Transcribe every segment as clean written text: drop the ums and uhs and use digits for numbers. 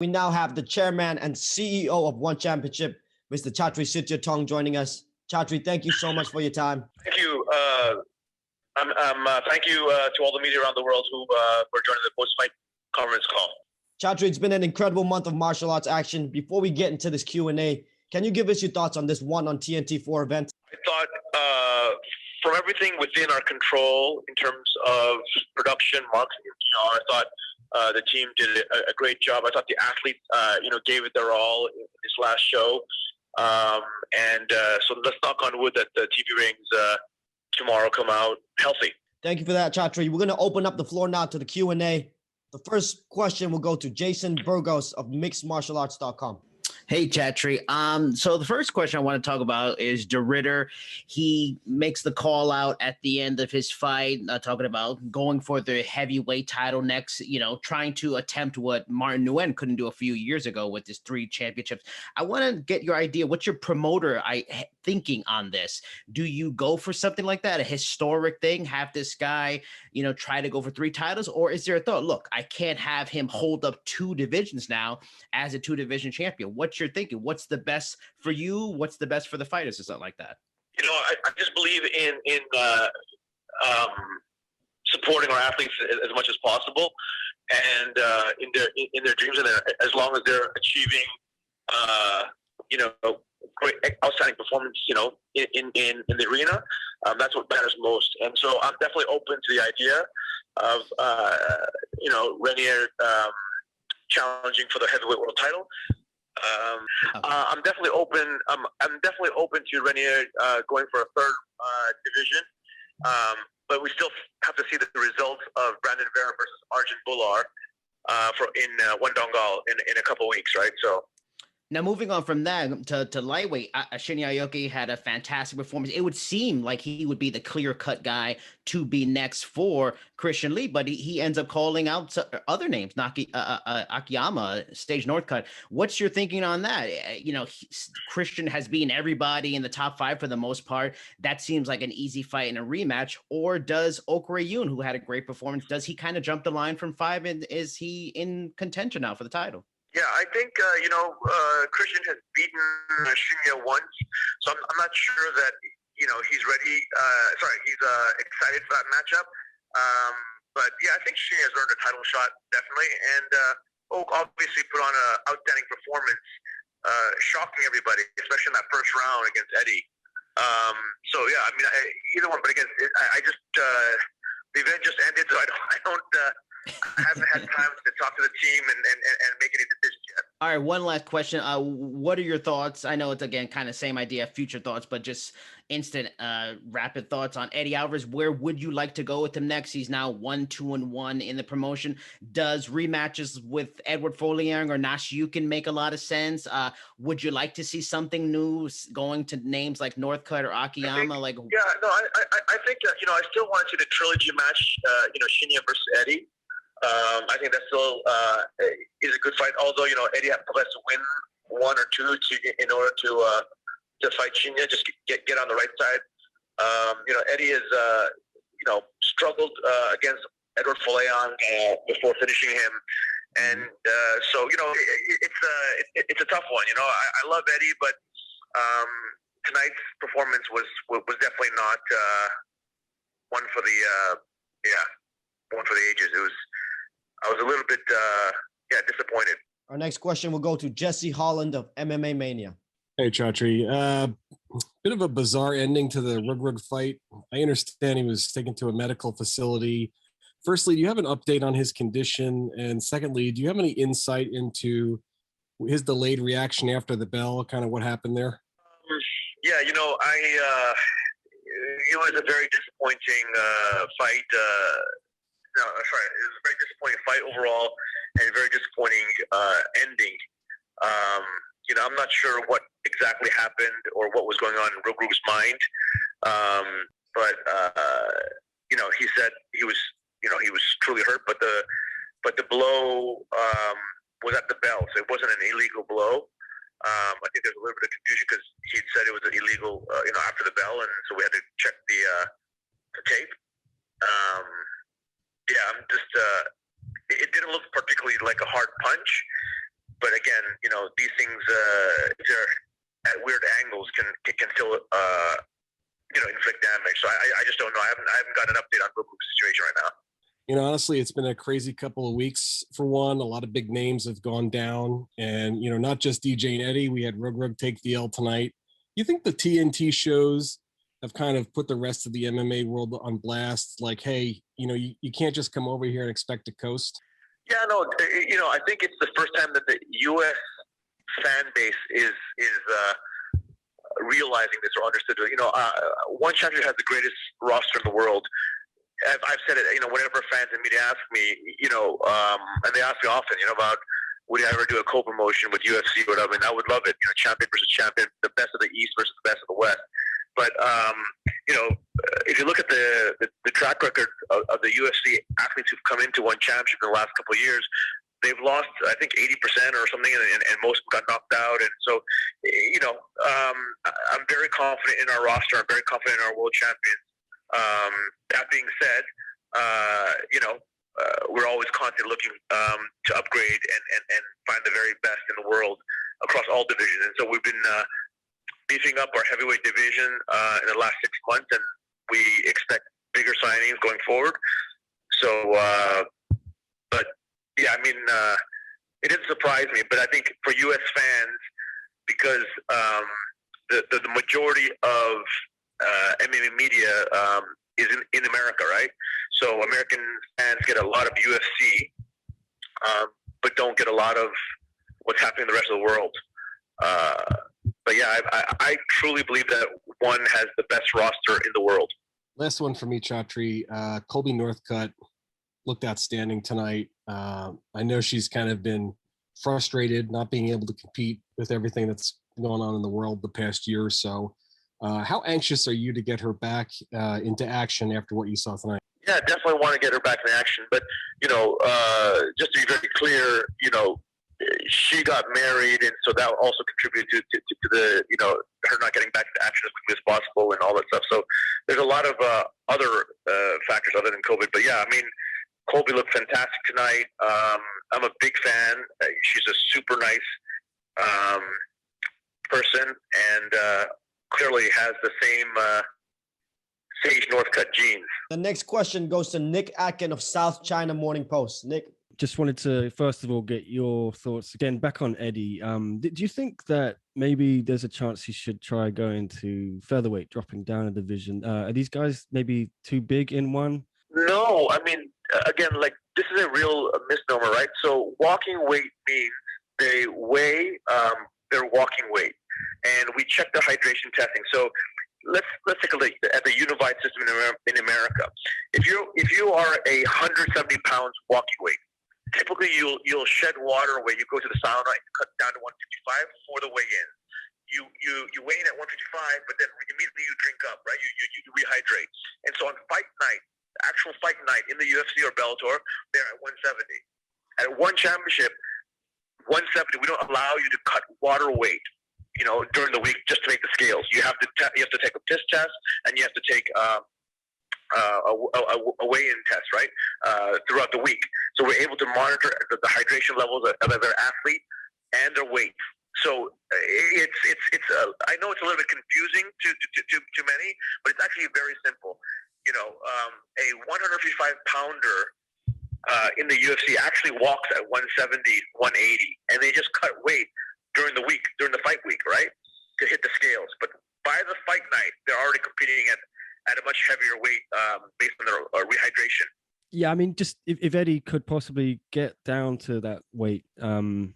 We now have the chairman and CEO of One Championship, Mr. Chatri Sityodtong, joining us. Chatri, thank you so much for your time. Thank you. Thank you to all the media around the world who for joining the post-fight conference call. Chatri, it's been an incredible month of martial arts action. Before we get into this Q&A, can you give us your thoughts on this one on TNT4 event? I thought from everything within our control in terms of production, marketing, I thought the team did a great job. I thought the athletes, gave it their all in this last show. So let's knock on wood that the TV rings tomorrow come out healthy. Thank you for that, Chatri. We're going to open up the floor now to the Q&A. The first question will go to Jason Burgos of mixedmartialarts.com. Hey, Chatri. So the first question I want to talk about is De Ridder. He makes the call out at the end of his fight, talking about going for the heavyweight title next, trying to attempt what Martin Nguyen couldn't do a few years ago with his 3 championships. I want to get your idea. What's your promoter thinking on this? Do you go for something like that, a historic thing, have this guy, try to go for 3 titles? Or is there a thought, look, I can't have him hold up 2 divisions now as a 2-division champion? What's your thinking? What's the best for you? What's the best for the fighters or something like that? I just believe in supporting our athletes as much as possible, and in their dreams, and as long as they're achieving, great, outstanding performance, in the arena, that's what matters most. And so I'm definitely open to the idea of, Renier challenging for the heavyweight world title. I'm definitely open. I'm definitely open to Renier going for a 3rd division, but we still have to see the results of Brandon Vera versus Arjun Bular in Wendongal in a couple of weeks, right? So. Now, moving on from that to lightweight, Shinya Aoki had a fantastic performance. It would seem like he would be the clear-cut guy to be next for Christian Lee, but he ends up calling out other names, Akiyama, Stage Northcutt. What's your thinking on that? Christian has been everybody in the top 5 for the most part. That seems like an easy fight in a rematch. Or does Okura Yoon, who had a great performance, does he kind of jump the line from 5, and is he in contention now for the title? Yeah, I think, Christian has beaten Shinya once, so I'm not sure that, he's ready. He's excited for that matchup. But, yeah, I think Shinya has earned a title shot, definitely. And Oak obviously put on an outstanding performance, shocking everybody, especially in that first round against Eddie. So, yeah, I mean, either one. But, again, the event just ended, so I haven't had time to talk to the team and make any decisions yet. All right, one last question. What are your thoughts? I know it's, again, kind of same idea, future thoughts, but just instant rapid thoughts on Eddie Alvarez. Where would you like to go with him next? He's now 1-2-1 in the promotion. Does rematches with Edward Foliang or Nashiukin make a lot of sense? Would you like to see something new going to names like Northcutt or Akiyama? I think, I still want to see the trilogy match, Shinya versus Eddie. I think that still is a good fight. Although Eddie has to win 1 or 2 in order to fight Shinya, just get on the right side. Eddie has struggled against Edward Foliang before finishing him, and so it's a tough one. I love Eddie, but tonight's performance was definitely not one for the ages. I was a little bit, disappointed. Our next question will go to Jesse Holland of MMA Mania. Hey, Chatri. Bit of a bizarre ending to the Rug fight. I understand he was taken to a medical facility. Firstly, do you have an update on his condition? And secondly, do you have any insight into his delayed reaction after the bell, kind of what happened there? It was a very disappointing fight. It was a very disappointing fight overall, and a very disappointing ending. I'm not sure what exactly happened or what was going on in Rugru's mind, but he said he was truly hurt, but the blow was at the bell, so it wasn't an illegal blow. I think there's a little bit of confusion because he said it was illegal, after the bell, and so we had to check the tape. I'm just. It didn't look particularly like a hard punch, these things, if they're at weird angles, can still inflict damage. So I just don't know. I haven't got an update on Goku's situation right now. Honestly, it's been a crazy couple of weeks for one. A lot of big names have gone down, and not just DJ and Eddie. We had Rug take the L tonight. You think the TNT shows have kind of put the rest of the MMA world on blast? Like, hey, you can't just come over here and expect to coast. Yeah, no, I think it's the first time that the U.S. fan base is realizing this or understood it. One Chatri has the greatest roster in the world. I've said it, whenever fans and media ask me, and they ask me often, about would I ever do a co-promotion with UFC or whatever, and I would love it, champion versus champion, the best of the East versus the best of the West. But, if you look at the track record of the UFC athletes who've come into one championship in the last couple of years, they've lost, I think, 80% or something, and most got knocked out. And so, I'm very confident in our roster. I'm very confident in our world champions. That being said, we're always constantly looking to upgrade and find the very best in the world across all divisions. And so we've been beefing up our heavyweight division in the last 6 months, and we expect bigger signings going forward. So, but yeah, I mean, it didn't surprise me, but I think for U.S. fans, because the majority of MMA media is in America, right? So American fans get a lot of UFC, but don't get a lot of what's happening in the rest of the world. But yeah, I truly believe that one has the best roster in the world. Last one for me, Chatri. Colby Northcutt looked outstanding tonight. I know she's kind of been frustrated not being able to compete with everything that's going on in the world the past year or so. How anxious are you to get her back into action after what you saw tonight? Yeah, definitely want to get her back in action. But, just to be very clear, she got married, and so that also contributed to the, her not getting back into action as quickly as possible and all that stuff. So there's a lot of other factors other than COVID. But yeah, I mean, Colby looked fantastic tonight. I'm a big fan. She's a super nice person, and clearly has the same Sage Northcutt genes. The next question goes to Nick Atkin of South China Morning Post. Nick. Just wanted to, first of all, get your thoughts again back on Eddie. Do you think that maybe there's a chance he should try going to featherweight, dropping down a division? Are these guys maybe too big in one? No, I mean, again, like, this is a real misnomer, right? So walking weight means they weigh their walking weight, and we check their hydration testing. So let's take a look at the unified system in America. If you are 170 pounds walking weight, typically you'll shed water weight. You go to the sauna and you cut down to 155 for the weigh-in. You weigh in at 155, but then immediately you drink up, right? You rehydrate. And so on fight night, actual fight night in the UFC or Bellator, they're at 170. At one championship, 170, we don't allow you to cut water weight, during the week just to make the scales. You have to take a piss test, and you have to take a weigh-in test, right, throughout the week. So we're able to monitor the hydration levels of their athlete and their weight. So it's I know it's a little bit confusing to many, but it's actually very simple. A 155 pounder in the UFC actually walks at 170, 180, and they just cut weight during the week, during the fight week, right, to hit the scales. But by the fight night, they're already competing at a much heavier weight based on their rehydration. Yeah, I mean, just if Eddie could possibly get down to that weight, do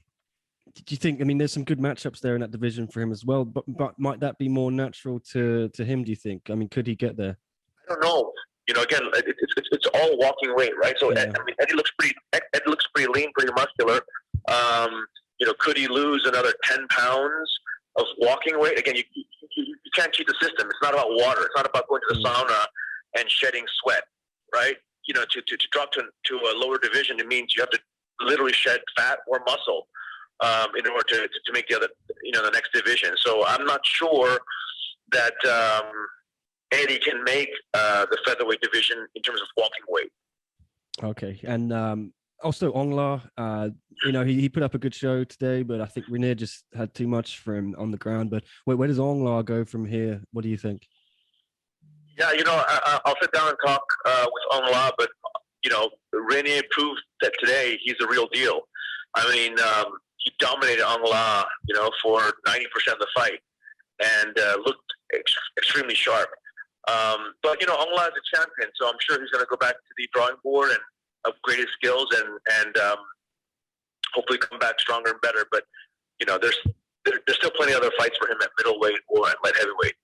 you think? I mean, there's some good matchups there in that division for him as well. But might that be more natural to him? Do you think? I mean, could he get there? I don't know. Again, it's all walking weight, right? So yeah. I mean, Eddie looks pretty lean, pretty muscular. Could he lose another 10 pounds of walking weight? Again, you can't cheat the system. It's not about water. It's not about going to the sauna and shedding sweat, right? To drop to a lower division, it means you have to literally shed fat or muscle in order to make the next division. So I'm not sure that Eddie can make the featherweight division in terms of walking weight. Okay, and Also, Ongla, he put up a good show today, but I think Renier just had too much for him on the ground. But where does Ongla go from here? What do you think? Yeah, I'll sit down and talk with Onla, but Renier proved that today he's the real deal. I mean, he dominated Onla, for 90% of the fight, and looked extremely sharp. But Onla is a champion, so I'm sure he's going to go back to the drawing board and upgrade his skills and hopefully come back stronger and better. But there's still plenty of other fights for him at middleweight or at light heavyweight.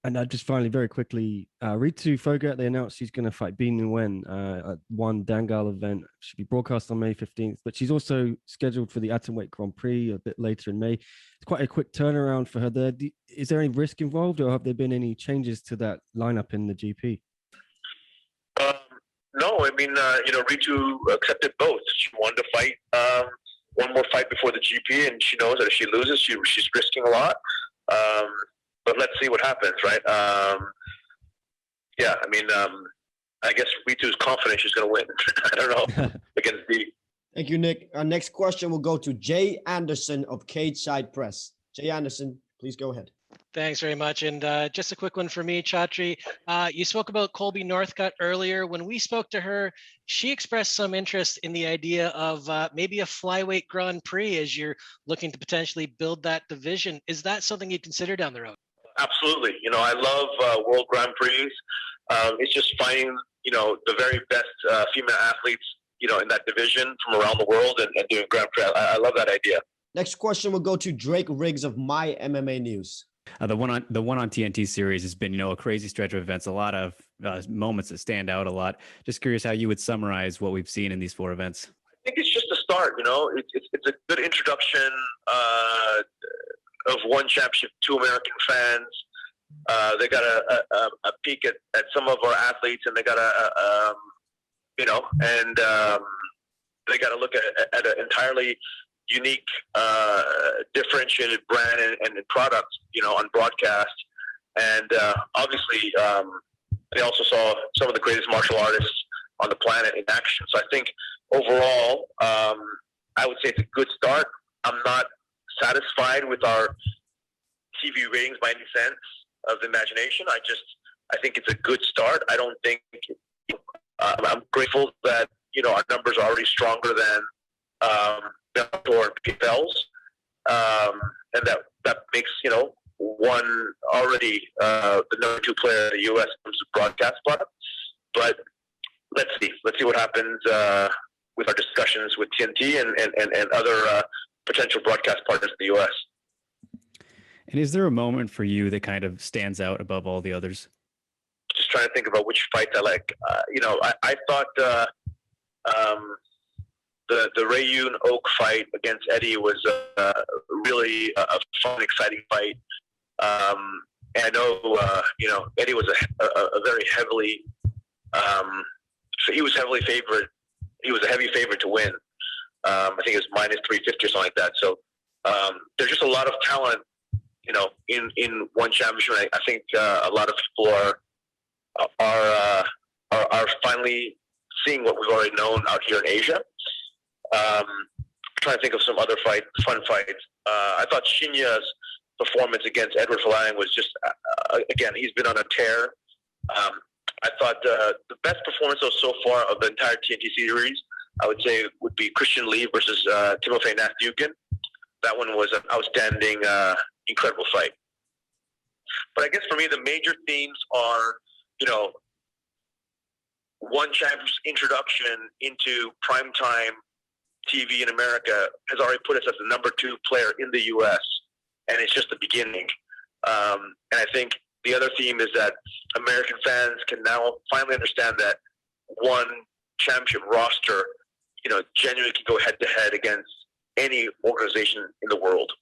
And just finally, very quickly, Ritu Fogart, they announced she's going to fight Bi Nguyen at one Dangal event. Should be broadcast on May 15th, but she's also scheduled for the Atomweight Grand Prix a bit later in May. It's quite a quick turnaround for her there. Is there any risk involved, or have there been any changes to that lineup in the GP? No, I mean, Ritu accepted both. She wanted to fight one more fight before the GP, and she knows that if she loses, she's risking a lot. But let's see what happens, right? I guess Ritu's confident she's going to win. I don't know, against B. Thank you, Nick. Our next question will go to Jay Anderson of Cage Side Press. Jay Anderson, please go ahead. Thanks very much. And just a quick one for me, Chatri. You spoke about Colby Northcutt earlier. When we spoke to her, she expressed some interest in the idea of maybe a flyweight Grand Prix as you're looking to potentially build that division. Is that something you'd consider down the road? Absolutely. I love World Grand Prix. It's just finding, the very best female athletes, in that division from around the world and doing Grand Prix. I love that idea. Next question will go to Drake Riggs of My MMA News. The one on TNT series has been, a crazy stretch of events, a lot of moments that stand out a lot. Just curious how you would summarize what we've seen in these 4 events. I think it's just a start, it's a good introduction of one championship to American fans. They got a peek at some of our athletes, and they got they got to look at an entirely unique, differentiated brand and product, on broadcast. And obviously, they also saw some of the greatest martial artists on the planet in action. So I think overall, I would say it's a good start. I'm not satisfied with our TV ratings by any sense of the imagination. I think it's a good start. I don't think I'm grateful that our numbers are already stronger than Bellator and PFL's, and that makes one already the number 2 player in the U.S. in terms of broadcast product. But let's see what happens with our discussions with TNT and other potential broadcast partners in the U.S. And is there a moment for you that kind of stands out above all the others? Just trying to think about which fights I like. I thought the Rayun Oak fight against Eddie was really a fun, exciting fight. And I know, Eddie was a very heavily, he was heavily favored. He was a heavy favorite to win. I think it was minus 350 or something like that. So there's just a lot of talent, in one championship. I think a lot of people are finally seeing what we've already known out here in Asia. Trying to think of some other fun fights. I thought Shinya's performance against Edward Falaing was just, again, he's been on a tear. I thought the best performance so far of the entire TNT series, I would say, would be Christian Lee versus Timofey Nastyukhin. That one was an outstanding, incredible fight. But I guess for me, the major themes are, one champion's introduction into primetime TV in America has already put us as the number 2 player in the U.S., and it's just the beginning. And I think the other theme is that American fans can now finally understand that one championship roster, genuinely can go head-to-head against any organization in the world.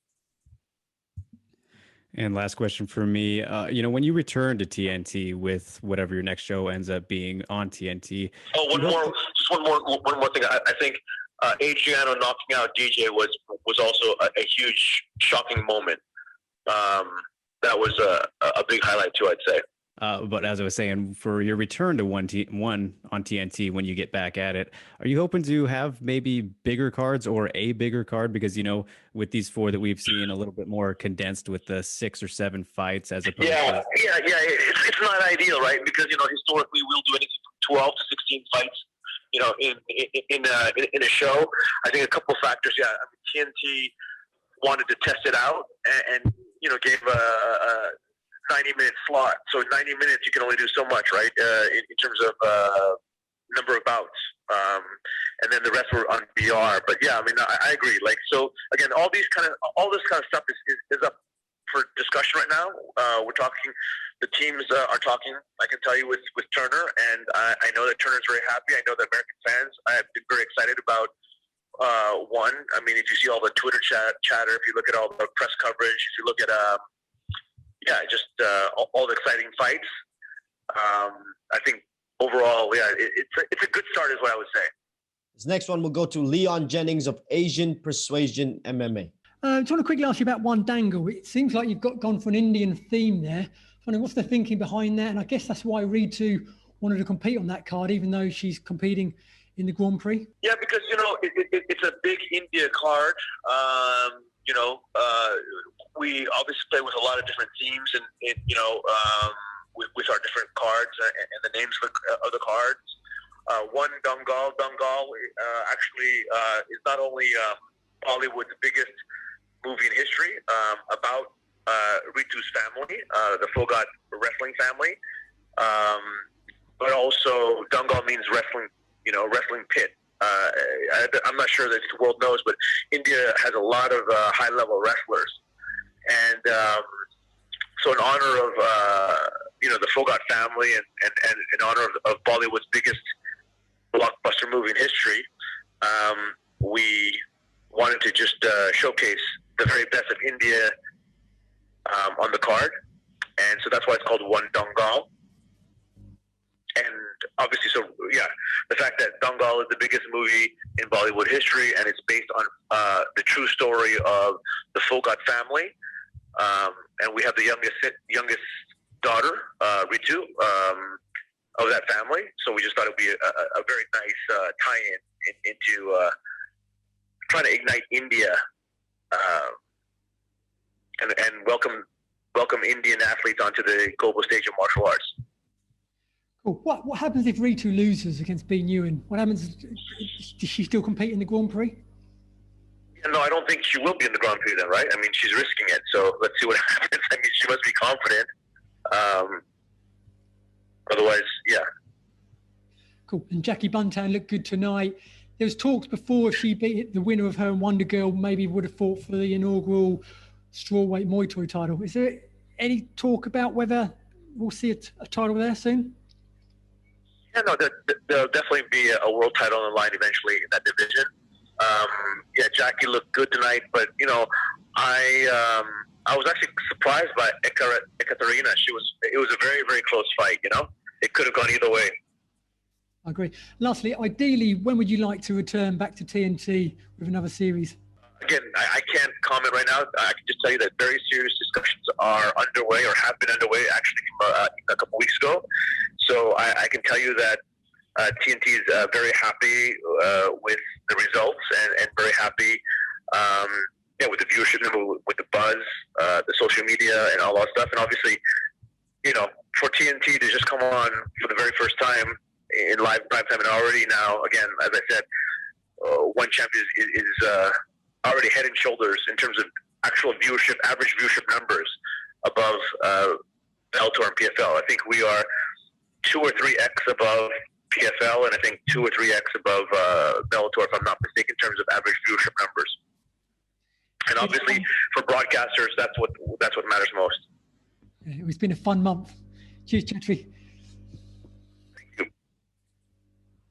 And last question for me, when you return to TNT with whatever your next show ends up being on TNT. Oh, one more thing. I think Adriano knocking out DJ was also a huge, shocking moment. That was a big highlight too, I'd say. But as I was saying, for your return to one on TNT when you get back at it, are you hoping to have maybe bigger cards or a bigger card? Because, with these four that we've seen a little bit more condensed with the 6 or 7 fights as opposed to. Yeah. It's not ideal, right? Because, historically we'll do anything from 12 to 16 fights, in a show. I think a couple factors. Yeah. I mean, TNT wanted to test it out and gave a 90-minute slot. So 90 minutes, you can only do so much, right? In terms of number of bouts. And then the rest were on VR. But yeah, I mean, I agree. Like, so again, all this kind of stuff is up for discussion right now. We're talking, the teams are talking, I can tell you, with Turner. And I know that Turner's very happy. I know that American fans, I have been very excited about one. I mean, if you see all the Twitter chatter, if you look at all the press coverage, if you look at just all the exciting fights. I think overall, it's a good start, is what I would say. This next one will go to Leon Jennings of Asian Persuasion MMA. I just want to quickly ask you about One Dangle. It seems like you've gone for an Indian theme there. Wondering what's the thinking behind that? And I guess that's why Ritu wanted to compete on that card, even though she's competing in the Grand Prix. Yeah, because it's a big India card. We obviously play with a lot of different teams, and with our different cards and the names of the cards. One Dangal actually is not only Bollywood's biggest movie in history about Ritu's family, the Foghat wrestling family, but also Dangal means wrestling, wrestling pit. I'm not sure that the world knows, but India has a lot of high-level wrestlers, and so in honor of the Foghat family and in honor of Bollywood's biggest blockbuster movie in history, we wanted to just showcase the very best of India on the card, and so that's why it's called One Dangal. And obviously, the fact that Dangal is the biggest movie in Bollywood history, and it's based on the true story of the Foghat family, and we have the youngest daughter, Ritu, of that family. So we just thought it would be a very nice tie-in into trying to ignite India and welcome Indian athletes onto the global stage of martial arts. Cool. What happens if Ritu loses against B. Nguyen? What happens? Does she still compete in the Grand Prix? Yeah, no, I don't think she will be in the Grand Prix then, right? I mean, she's risking it. So let's see what happens. I mean, she must be confident. Otherwise, yeah. Cool. And Jackie Buntown looked good tonight. There was talks before if she beat the winner of her and Wonder Girl, maybe would have fought for the inaugural strawweight Muay Thai title. Is there any talk about whether we'll see a title there soon? Yeah, no, there'll definitely be a world title on the line eventually in that division. Jackie looked good tonight, but I was actually surprised by Ekaterina. It was a very, very close fight. It could have gone either way. I agree. Lastly, ideally, when would you like to return back to TNT with another series? Again, I can't comment right now. I can just tell you that very serious discussions are underway or have been underway actually a couple weeks ago. So I can tell you that TNT is very happy with the results and very happy with the viewership number, with the buzz, the social media, and all that stuff. And obviously, for TNT to just come on for the very first time in live prime time, and already now, again, as I said, One Champion is already head and shoulders in terms of actual viewership, average viewership numbers above Bellator and PFL. I think we are 2 or 3x above PFL, and I think 2 or 3x above Bellator, if I'm not mistaken, in terms of average viewership numbers. And obviously, for broadcasters, that's what matters most. It's been a fun month. Cheers, Chatri.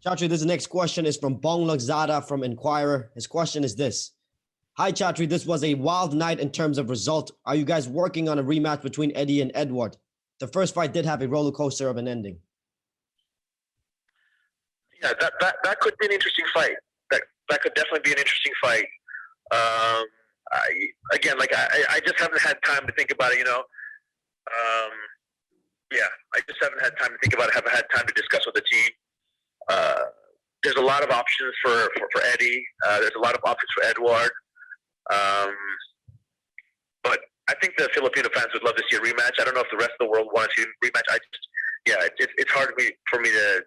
Chatri, this next question is from Bong Lakzada from Inquirer. His question is this. Hi, Chatri. This was a wild night in terms of result. Are you guys working on a rematch between Eddie and Edward? The first fight did have a roller coaster of an ending. Yeah, that could be an interesting fight. That could definitely be an interesting fight. I just haven't had time to think about it. Yeah, I just haven't had time to think about it. Haven't had time to discuss with the team. There's a lot of options for Eddie. There's a lot of options for Edward. But I think the Filipino fans would love to see a rematch. I don't know if the rest of the world wants to see a rematch. It's hard for me to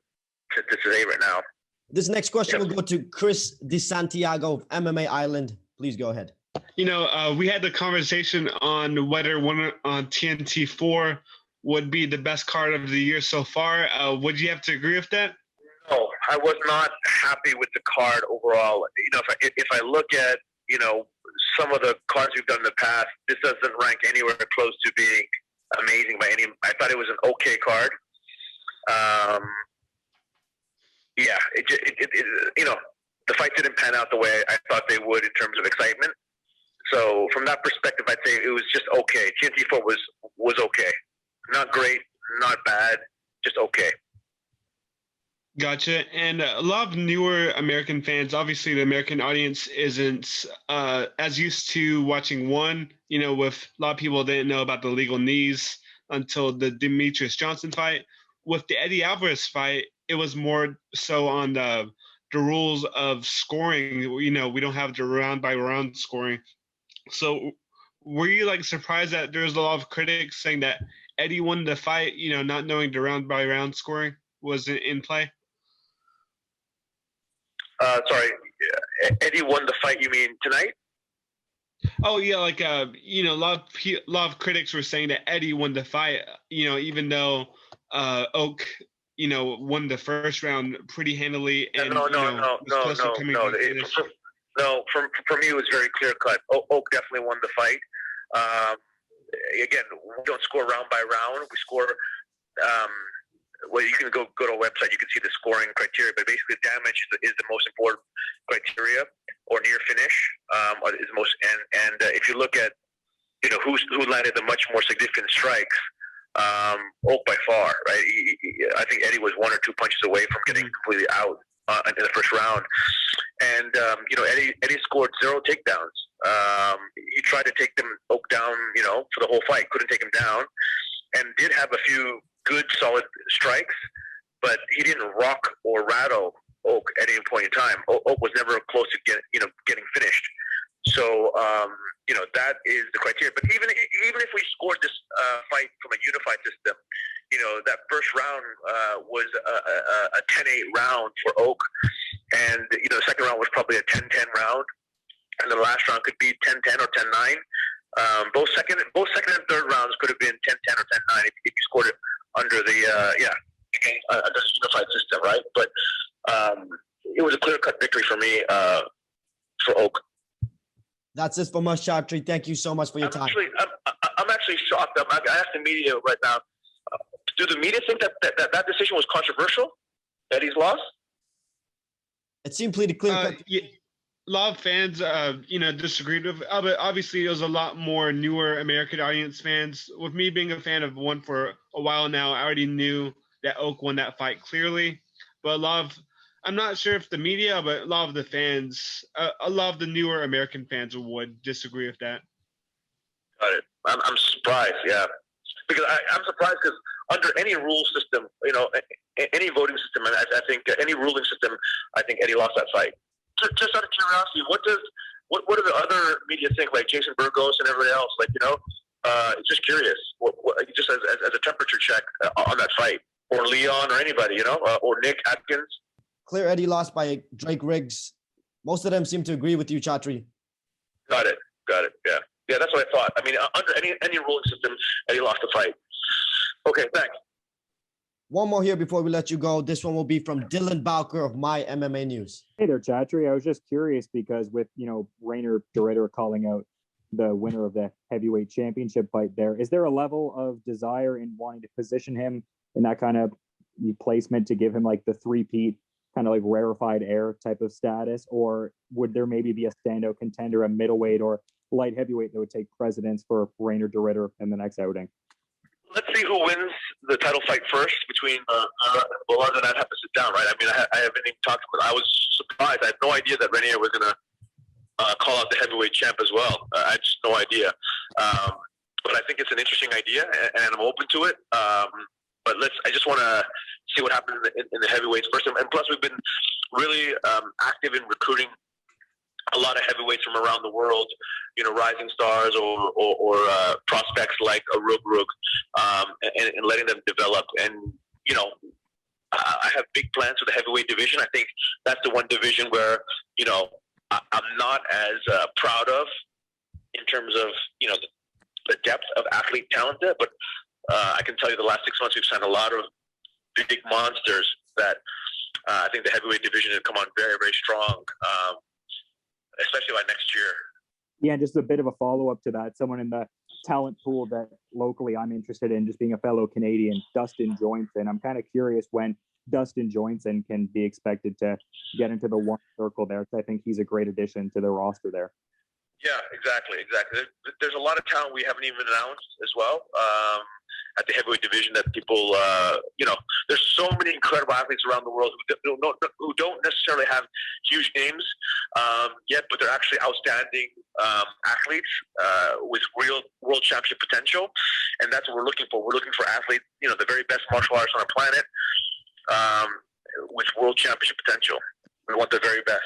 say right now. This next question will go to Chris DeSantiago of MMA Island. Please go ahead. We had the conversation on whether one on TNT 4 would be the best card of the year so far. Would you have to agree with that? No, I was not happy with the card overall. If I look at some of the cards we've done in the past, this doesn't rank anywhere close to being amazing by any. I thought it was an okay card. The fight didn't pan out the way I thought they would in terms of excitement. So from that perspective, I'd say it was just okay. TNT4 was okay, not great, not bad, just okay. Gotcha. And a lot of newer American fans, obviously the American audience isn't as used to watching one, with a lot of people didn't know about the legal knees until the Demetrius Johnson fight. With the Eddie Alvarez fight, it was more so on the rules of scoring. We don't have the round by round scoring. So were you surprised that there was a lot of critics saying that Eddie won the fight, not knowing the round by round scoring was in play? Sorry, Eddie won the fight. You mean tonight? Oh yeah, a lot of critics were saying that Eddie won the fight. Even though Oak, won the first round pretty handily. And, No. For me, it was very clear cut. Oak definitely won the fight. Again, we don't score round by round. We score. Well, you can go to a website. You can see the scoring criteria, but basically, damage is the most important criteria, or near finish is most. And if you look at who landed the much more significant strikes, Oak by far, right? I think Eddie was 1 or 2 punches away from getting completely out in the first round. And Eddie scored 0 takedowns. He tried to take Oak down, for the whole fight. Couldn't take him down, and did have a few good, solid strikes, but he didn't rock or rattle Oak at any point in time. Oak was never close to getting finished. So that is the criteria. But even if we scored this fight from a unified system, that first round was a 10-8 round for Oak, and the second round was probably a 10-10 round, and the last round could be 10-10 or 10-9. Both second and third rounds could have been 10-10 or 10-9 if you scored it under the under the unified system, right? But it was a clear-cut victory for me for Oak. That's it from us, Chatri. Thank you so much for your time. I'm actually shocked. I asked the media right now. Do the media think that decision was controversial? Eddie's loss? It seemed pretty clear. Yeah, a lot of fans, disagreed with. But obviously, it was a lot more newer American audience fans. With me being a fan of one for a while now, I already knew that Oak won that fight clearly. But I'm not sure if the media, but a lot of the fans, a lot of the newer American fans would disagree with that. Got it. I'm surprised, yeah. Because I'm surprised because under any rule system, any voting system, and I think any ruling system, I think Eddie lost that fight. Just out of curiosity, what do the other media think? Like Jason Burgos and everybody else, just curious. Just as a temperature check on that fight, or Leon, or anybody, or Nick Atkins. Clear Eddie lost by Drake Riggs. Most of them seem to agree with you, Chatri. Got it. Yeah, that's what I thought. I mean, under any ruling system, Eddie lost the fight. Okay, thanks. One more here before we let you go. This one will be from Dylan Bowker of My MMA News. Hey there, Chatri. I was just curious because with, Reiner DeRitter calling out the winner of the heavyweight championship fight there, is there a level of desire in wanting to position him in that kind of placement to give him the three-peat, kind of rarefied air type of status? Or would there maybe be a standout contender, a middleweight or light heavyweight that would take precedence for Reiner DeRitter in the next outing? Let's see who wins the title fight first between Bullard, and I'd have to sit down, right? I mean, I haven't even talked about it. I was surprised. I had no idea that Reiner was going to call out the heavyweight champ as well. I had just no idea. But I think it's an interesting idea, and I'm open to it. but I just want to see what happens in the heavyweights first. And plus, we've been really active in recruiting a lot of heavyweights from around the world, rising stars or prospects like a Rug, and letting them develop. And, I have big plans for the heavyweight division. I think that's the one division where, I'm not as proud of in terms of, the depth of athlete talent there. But I can tell you the last 6 months, we've signed a lot of big monsters that I think the heavyweight division has come on very, very strong, especially by next year. Yeah, just a bit of a follow-up to that. Someone in the talent pool that locally I'm interested in, just being a fellow Canadian, Dustin Joinson. I'm kind of curious when Dustin Joinson can be expected to get into the one circle there. I think he's a great addition to the roster there. Yeah, exactly. There's a lot of talent we haven't even announced as well at the heavyweight division that people, there's so many incredible athletes around the world who don't necessarily have huge names yet, but they're actually outstanding athletes with real world championship potential, and that's what we're looking for. We're looking for athletes, the very best martial artists on the planet with world championship potential. We want the very best.